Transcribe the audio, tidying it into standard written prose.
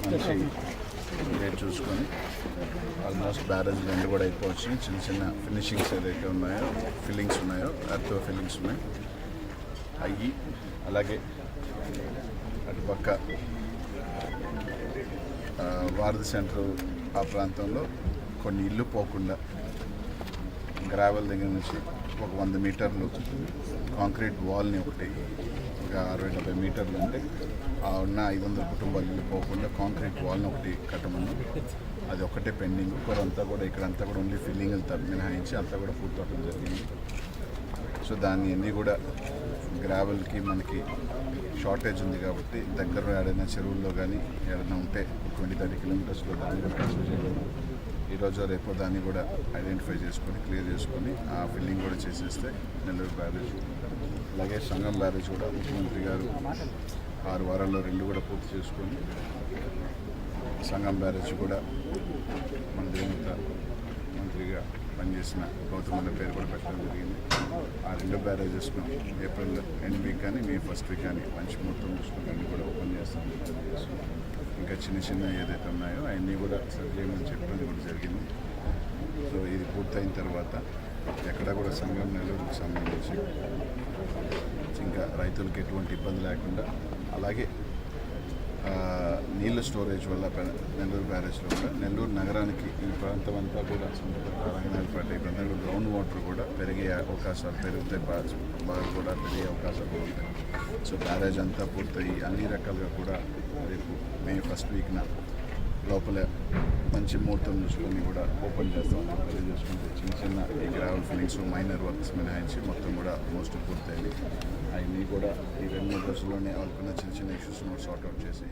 మంచి రేట్ చూసుకొని almost barrage రెండు కూడా అయిపోవచ్చు. చిన్న చిన్న ఫినిషింగ్స్ ఏదైతే ఉన్నాయో ఫిల్లింగ్స్ ఉన్నాయో అర్థో ఫిల్లింగ్స్ ఉన్నాయి అయ్యి. అలాగే అటుపక్క వారధి సెంటర్ ఆ ప్రాంతంలో కొన్ని ఇల్లు పోకుండా గ్రావెల్ దగ్గర నుంచి ఒక 100 మీటర్లు కాంక్రీట్ వాల్ని ఒకటి ఒక 60-70 మీటర్లు ఉంటే ఆ ఉన్న 500 కుటుంబాలు ఇల్లు పోకుండా కాంక్రీట్ వాల్ని ఒకటి కట్టమని. అది ఒకటే పెండింగ్. కొరంతా కూడా ఇక్కడంతా కూడా ఓన్లీ ఫిల్లింగ్లు మినహాయించి అంతా కూడా పూర్తవడం జరిగింది. సో దాన్ని అన్నీ కూడా గ్రావెల్కి మనకి షార్టేజ్ ఉంది కాబట్టి దగ్గర ఏదైనా చెరువుల్లో కానీ ఏదైనా ఉంటే 20-30 కిలోమీటర్స్లో దాన్ని కూడా కన్సిడర్ చేయడం. ఈరోజు రేపు దాన్ని కూడా ఐడెంటిఫై చేసుకొని క్లియర్ చేసుకొని ఆ ఫిల్లింగ్ కూడా చేసేస్తే నెల్లూరు బ్యారేజ్. అలాగే సంగం బ్యారేజ్ కూడా ముఖ్యమంత్రి గారు 6 వారాల్లో 2 కూడా పూర్తి చేసుకొని సంగం బ్యారేజ్ కూడా మన దేవత మంత్రిగా పనిచేసిన గౌతమ్ పేరు కూడా పెట్టడం జరిగింది. ఆ 2 బ్యారేజెస్ను ఏప్రిల్ ఎండ్ వీక్ కానీ మే ఫస్ట్ వీక్ కానీ మంచి మొత్తం చూసుకుని అన్నీ కూడా ఓపెన్ చేస్తాం. ఇంకా చిన్న చిన్న ఏదైతే ఉన్నాయో అవన్నీ కూడా సరి చేయమని చెప్పడం కూడా జరిగింది. సో ఇది పూర్తయిన తర్వాత ఎక్కడ కూడా సంఘం నెల్లూరుకు సంబంధించి ఇంకా రైతులకు ఎటువంటి ఇబ్బంది లేకుండా, అలాగే నీళ్ళ స్టోరేజ్ వల్ల నెల్లూరు బ్యారేజ్లో కూడా నెల్లూరు నగరానికి ఈ ప్రాంతం అంతా కూడా రంగనాయలపేట ఈ ప్రాంతంలో గ్రౌండ్ వాటర్ కూడా పెరిగే అవకాశాలు పెరుగుతాయి, బాగా కూడా పెరిగే అవకాశాలు ఉంటాయి. సో బ్యారేజ్ అంతా పూర్తయి అన్ని రకాలుగా కూడా రేపు మే ఫస్ట్ వీక్న లోపల మంచి ముహూర్తం చూసుకొని కూడా ఓపెన్ చేస్తాం. తెలియజేసుకుంటే చిన్న చిన్న ఈ గ్రావెల్ ఫిల్లింగ్స్ మైనర్ వర్క్స్ మినహాయించి మొత్తం కూడా ఆల్మోస్ట్ పూర్తయింది. అవన్నీ కూడా ఈ 2-3 రోజుల్లోనే వాళ్ళకున్న చిన్న చిన్న ఇష్యూస్ సార్ట్అవుట్ చేసి